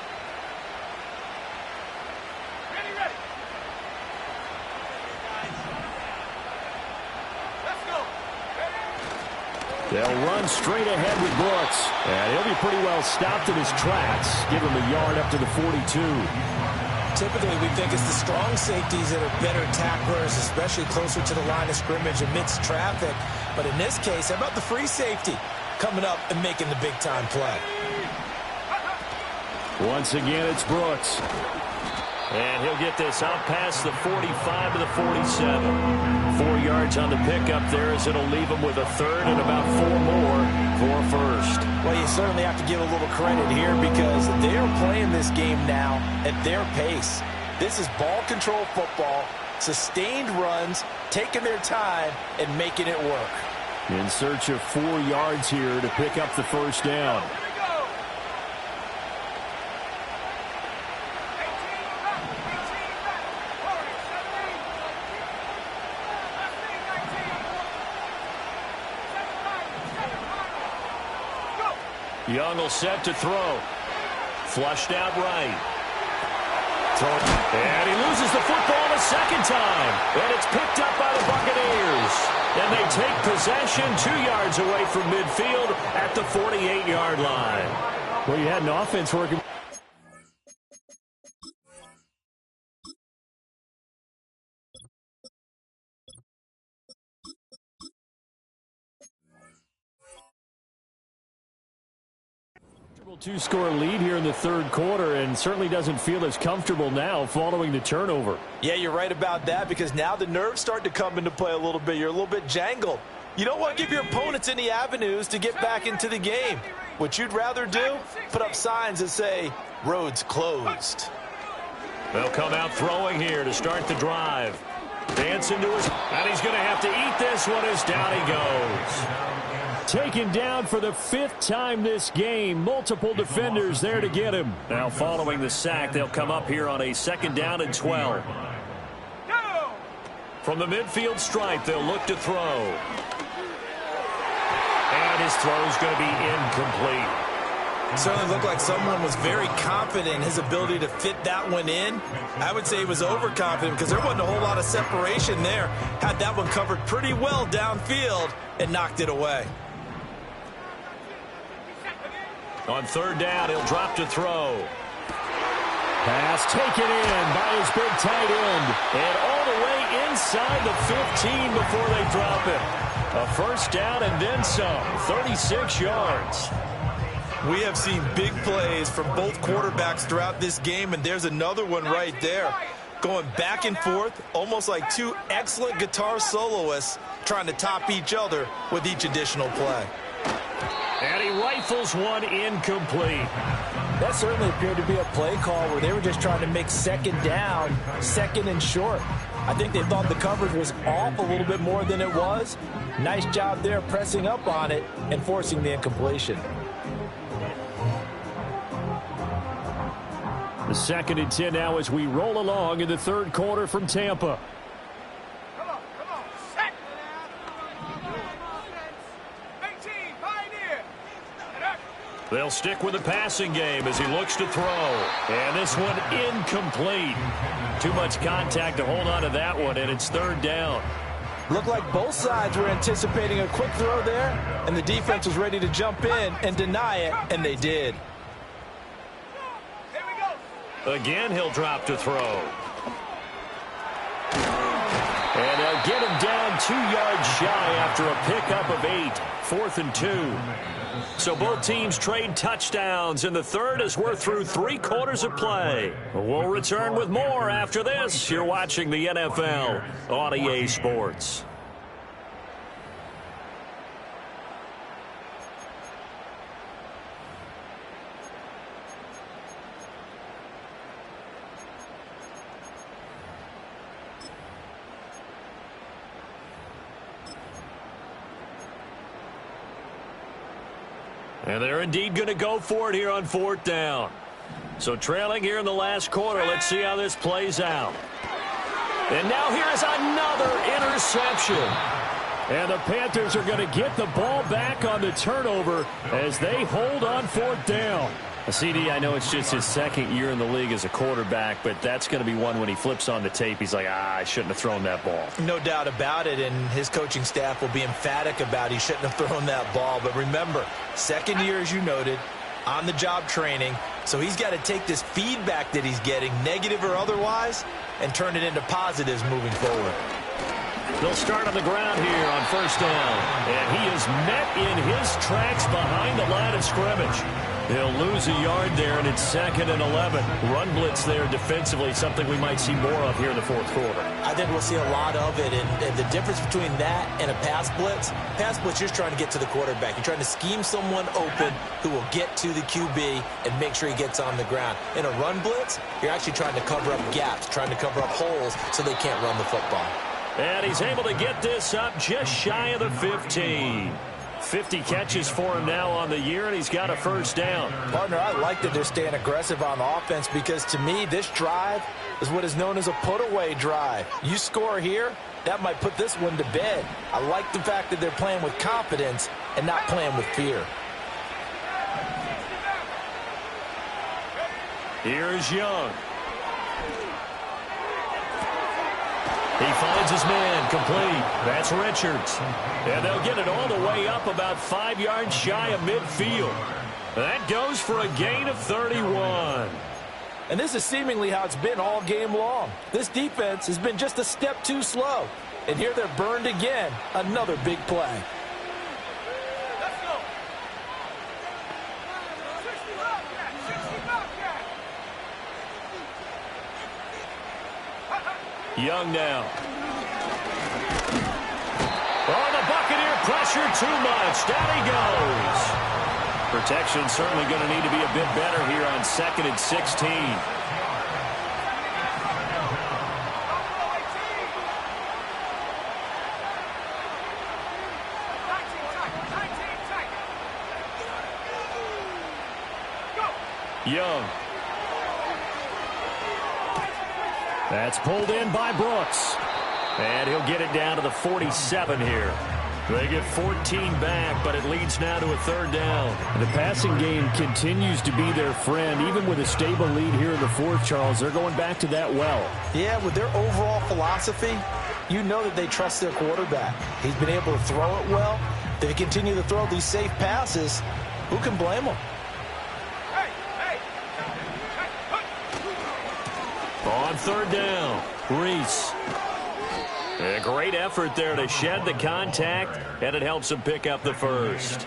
They'll run straight ahead with Brooks. And he'll be pretty well stopped in his tracks. Give him a yard up to the 42. Typically, we think it's the strong safeties that are better tacklers, especially closer to the line of scrimmage amidst traffic. But in this case, how about the free safety coming up and making the big-time play? Once again, it's Brooks. And he'll get this out past the 45 to the 47. 4 yards on the pickup there as it'll leave him with a 3rd and about 4 more for 1st. Well, you certainly have to give a little credit here because they are playing this game now at their pace. This is ball control football, sustained runs, taking their time and making it work. In search of 4 yards here to pick up the 1st down. Young will set to throw. Flushed out right. And he loses the football a 2nd time. And it's picked up by the Buccaneers. And they take possession 2 yards away from midfield at the 48-yard line. Well, you had an offense working. Two-score lead here in the 3rd quarter, and certainly doesn't feel as comfortable now following the turnover. Yeah, you're right about that, because now the nerves start to come into play a little bit. You're a little bit jangled. You don't want to give your opponents any avenues to get back into the game. What you'd rather do, put up signs that say, roads closed. They'll come out throwing here to start the drive. Dancing to his, and he's going to have to eat this one as down he goes. Taken down for the 5th time this game. Multiple defenders there to get him. Now following the sack, they'll come up here on a 2nd down and 12. From the midfield stripe, they'll look to throw. And his throw's going to be incomplete. It certainly looked like someone was very confident in his ability to fit that one in. I would say he was overconfident because there wasn't a whole lot of separation there. Had that one covered pretty well downfield and knocked it away. On 3rd down, he'll drop to throw. Pass taken in by his big tight end. And all the way inside the 15 before they drop it. A first down and then some. 36 yards. We have seen big plays from both quarterbacks throughout this game, and there's another one right there. Going back and forth, almost like two excellent guitar soloists trying to top each other with each additional play. And he rifles one incomplete. That certainly appeared to be a play call where they were just trying to make second down, second and short. I think they thought the coverage was off a little bit more than it was. Nice job there pressing up on it and forcing the incompletion. The 2nd and 10 now as we roll along in the third quarter from Tampa. Come on, set. 18, pioneer. They'll stick with the passing game as he looks to throw. And this one incomplete. Too much contact to hold on to that one, and it's third down. Looked like both sides were anticipating a quick throw there, and the defense was ready to jump in and deny it, and they did. Here we go. Again, he'll drop to throw. And they'll get him down 2 yards shy after a pickup of 8. 4th and 2. So both teams trade touchdowns in the third as we're through 3 quarters of play. We'll return with more after this. You're watching the NFL on EA Sports. And they're indeed going to go for it here on 4th down. So trailing here in the last quarter. Let's see how this plays out. And now here's another interception. And the Panthers are going to get the ball back on the turnover as they hold on 4th down. CD, I know it's just his 2nd year in the league as a quarterback, but that's going to be one when he flips on the tape, he's like, I shouldn't have thrown that ball. No doubt about it, and his coaching staff will be emphatic about he shouldn't have thrown that ball. But remember, 2nd year, as you noted, on-the-job training, so he's got to take this feedback that he's getting, negative or otherwise, and turn it into positives moving forward. They'll start on the ground here on 1st down, and he is met in his tracks behind the line of scrimmage. He'll lose a yard there, and it's 2nd and 11. Run blitz there defensively, something we might see more of here in the 4th quarter. I think we'll see a lot of it, and the difference between that and a pass blitz, you're just trying to get to the quarterback. You're trying to scheme someone open who will get to the QB and make sure he gets on the ground. In a run blitz, you're actually trying to cover up gaps, trying to cover up holes so they can't run the football. And he's able to get this up just shy of the 15. 50 catches for him now on the year, and he's got a 1st down. Partner, I like that they're staying aggressive on offense because, to me, this drive is what is known as a put-away drive. You score here, that might put this one to bed. I like the fact that they're playing with confidence and not playing with fear. Here's Young. He finds his man complete. That's Richards. And they'll get it all the way up about 5 yards shy of midfield. That goes for a gain of 31. And this is seemingly how it's been all game long. This defense has been just a step too slow. And here they're burned again. Another big play. Let's go. 60 Bobcat. Young now. Oh, the Buccaneer pressure too much. Down he goes. Protection certainly going to need to be a bit better here on 2nd and 16. Young. That's pulled in by Brooks. And he'll get it down to the 47 here. They get 14 back, but it leads now to a 3rd down. The passing game continues to be their friend. Even with a stable lead here in the 4th, Charles, they're going back to that well. Yeah, with their overall philosophy, you know that they trust their quarterback. He's been able to throw it well. They continue to throw these safe passes. Who can blame them? On third down, Reese. A great effort there to shed the contact, and it helps them pick up the first.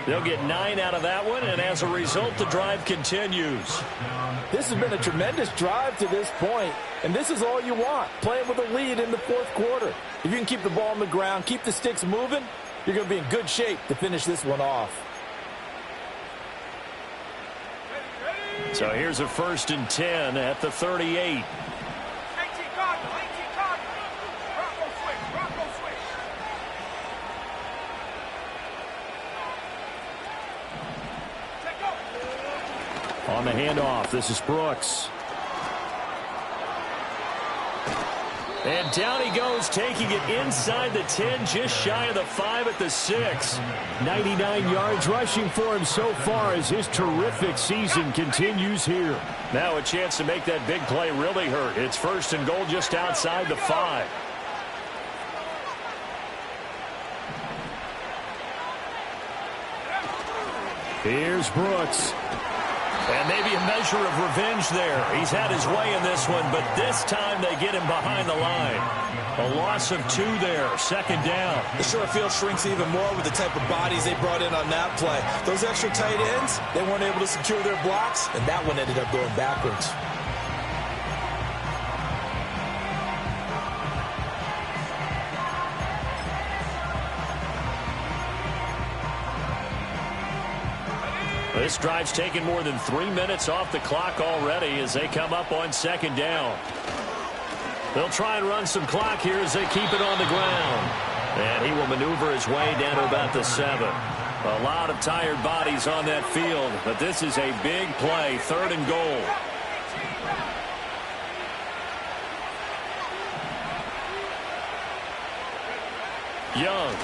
They'll get 9 out of that one, and as a result, the drive continues. This has been a tremendous drive to this point, and this is all you want, playing with a lead in the fourth quarter. If you can keep the ball on the ground, keep the sticks moving, you're going to be in good shape to finish this one off. So here's a 1st and 10 at the 38. 18 Cardinal, 18 Cardinal. Bronco switch. Take go. On the handoff, this is Brooks. And down he goes, taking it inside the 10, just shy of the 5 at the 6. 99 yards rushing for him so far as his terrific season continues here. Now a chance to make that big play really hurt. It's 1st and goal just outside the 5. Here's Brooks. And maybe a measure of revenge there. He's had his way in this one, but this time they get him behind the line. A loss of 2 there, 2nd down. The short field shrinks even more with the type of bodies they brought in on that play. Those extra tight ends, they weren't able to secure their blocks, and that one ended up going backwards. This drive's taken more than 3 minutes off the clock already as they come up on 2nd down. They'll try and run some clock here as they keep it on the ground. And he will maneuver his way down to about the 7. A lot of tired bodies on that field, but this is a big play, 3rd and goal. Young.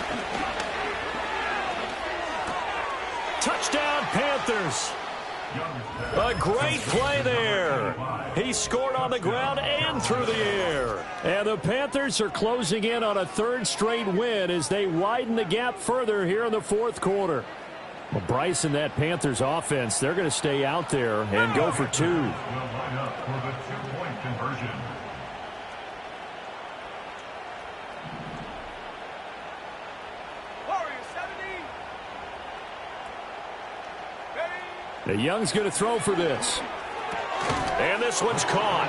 Touchdown, Panthers. A great play there. He scored on the ground and through the air. And the Panthers are closing in on a 3rd straight win as they widen the gap further here in the 4th quarter. Well, Bryce and that Panthers offense, they're going to stay out there and go for 2. Will line up for the 2-point conversion. The Young's going to throw for this. And this one's caught.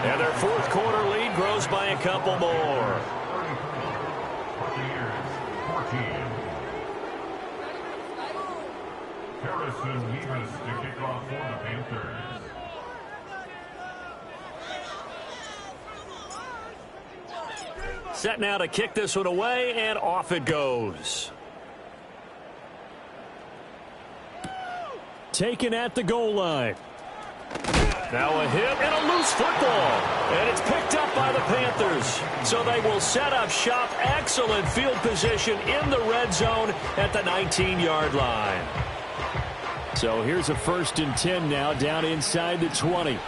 And their 4th quarter lead grows by a couple more. 14. Harrison Nevis to kick off for the Panthers. Set now to kick this one away, and off it goes. Taken at the goal line. Now a hit and a loose football. And it's picked up by the Panthers. So they will set up shop. Excellent field position in the red zone at the 19-yard line. So here's a 1st and 10 now down inside the 20.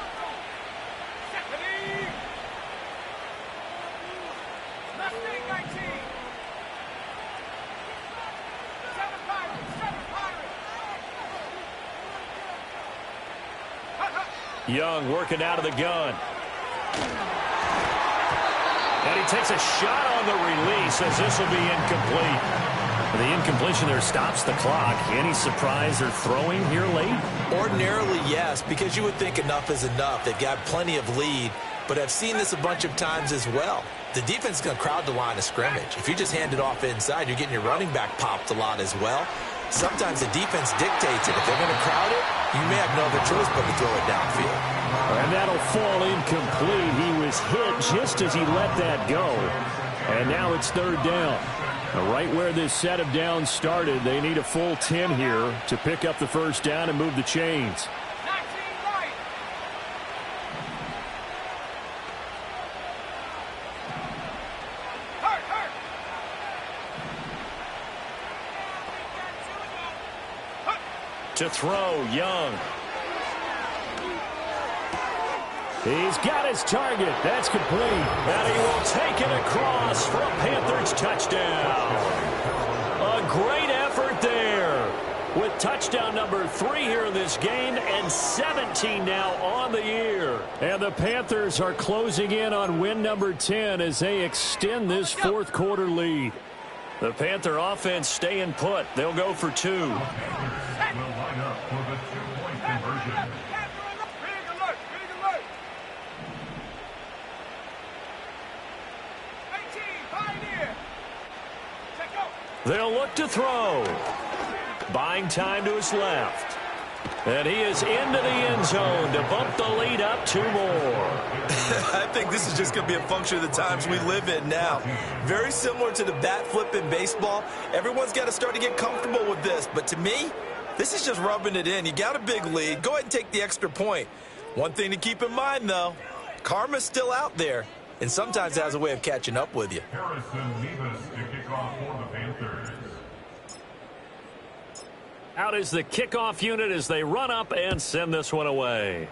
Young working out of the gun. And he takes a shot on the release as this will be incomplete. The incompletion there stops the clock. Any surprise they're throwing here late? Ordinarily, yes, because you would think enough is enough. They've got plenty of lead, but I've seen this a bunch of times as well. The defense is going to crowd the line of scrimmage. If you just hand it off inside, you're getting your running back popped a lot as well. Sometimes the defense dictates it. If they're going to crowd it, you may have no other choice but to throw it downfield. And that'll fall incomplete. He was hit just as he let that go. And now it's 3rd down. Right where this set of downs started, they need a full 10 here to pick up the 1st down and move the chains. 19 right. Hurt. To throw, Young. He's got his target. That's complete. And he will take it across for a Panthers touchdown. A great effort there with touchdown number 3 here in this game, and 17 now on the year. And the Panthers are closing in on win number 10 as they extend this fourth quarter lead. The Panther offense staying put. They'll go for 2. Will line up for the 2-point conversion. Big alert, big alert. 18, Pioneer. Check out. They'll look to throw. Buying time to his left. And he is into the end zone to bump the lead up 2 more. I think this is just going to be a function of the times we live in now. Very similar to the bat flip in baseball. Everyone's got to start to get comfortable with this. But to me, this is just rubbing it in. You got a big lead. Go ahead and take the extra point. One thing to keep in mind, though, karma's still out there, and sometimes has a way of catching up with you. Harrison Nevis to kick off for the Panthers. Out is the kickoff unit as they run up and send this one away.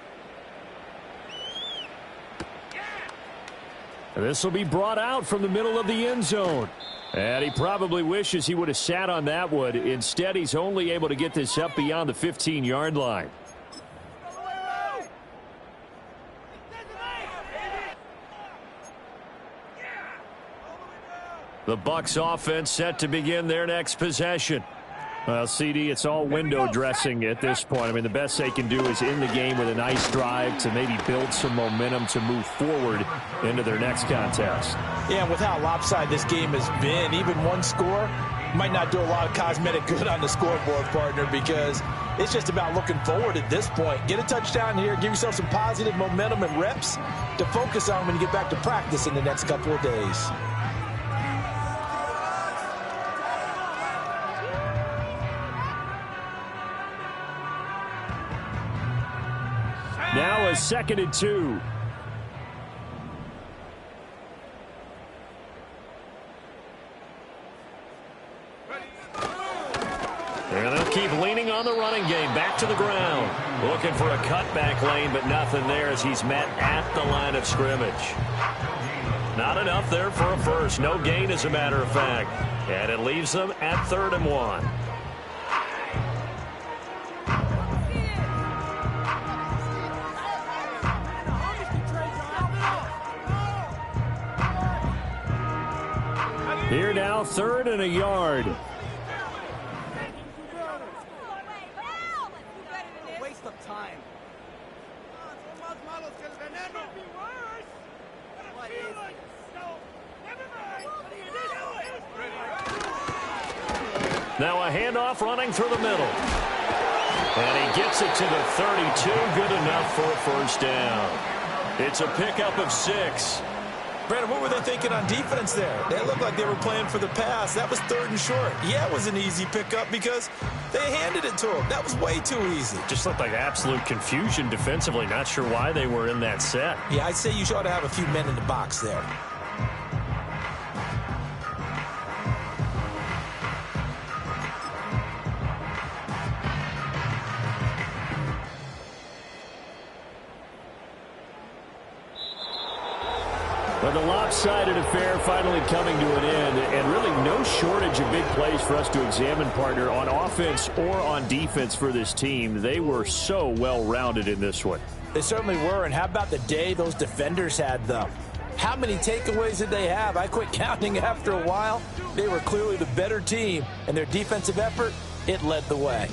This will be brought out from the middle of the end zone. And he probably wishes he would have sat on that one. Instead, he's only able to get this up beyond the 15-yard line. The Bucs offense set to begin their next possession. Well, CD, it's all window dressing at this point. I mean, the best they can do is in the game with a nice drive to maybe build some momentum to move forward into their next contest. Yeah, and with how lopsided this game has been, even one score might not do a lot of cosmetic good on the scoreboard, partner, because it's just about looking forward at this point. Get a touchdown here, give yourself some positive momentum and reps to focus on when you get back to practice in the next couple of days. Now a 2nd and 2. And they'll keep leaning on the running game. Back to the ground. Looking for a cutback lane, but nothing there as he's met at the line of scrimmage. Not enough there for a first. No gain, as a matter of fact. And it leaves them at 3rd and 1. Here now, 3rd and a yard. Waste of time. Now a handoff running through the middle. And he gets it to the 32. Good enough for a first down. It's a pickup of 6. Brandon, what were they thinking on defense there? They looked like they were playing for the pass. That was 3rd and short. Yeah, it was an easy pickup because they handed it to him. That was way too easy. Just looked like absolute confusion defensively. Not sure why they were in that set. Yeah, I'd say you ought to have a few men in the box there. But the lopsided affair finally coming to an end, and really no shortage of big plays for us to examine, partner, on offense or on defense for this team. They were so well-rounded in this one. They certainly were, and how about the day those defenders had, though? How many takeaways did they have? I quit counting after a while. They were clearly the better team, and their defensive effort, it led the way.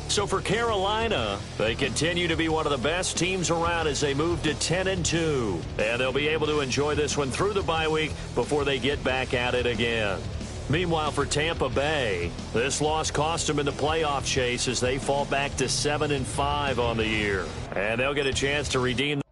So for Carolina, they continue to be one of the best teams around as they move to 10-2. And they'll be able to enjoy this one through the bye week before they get back at it again. Meanwhile, for Tampa Bay, this loss cost them in the playoff chase as they fall back to 7-5 on the year. And they'll get a chance to redeem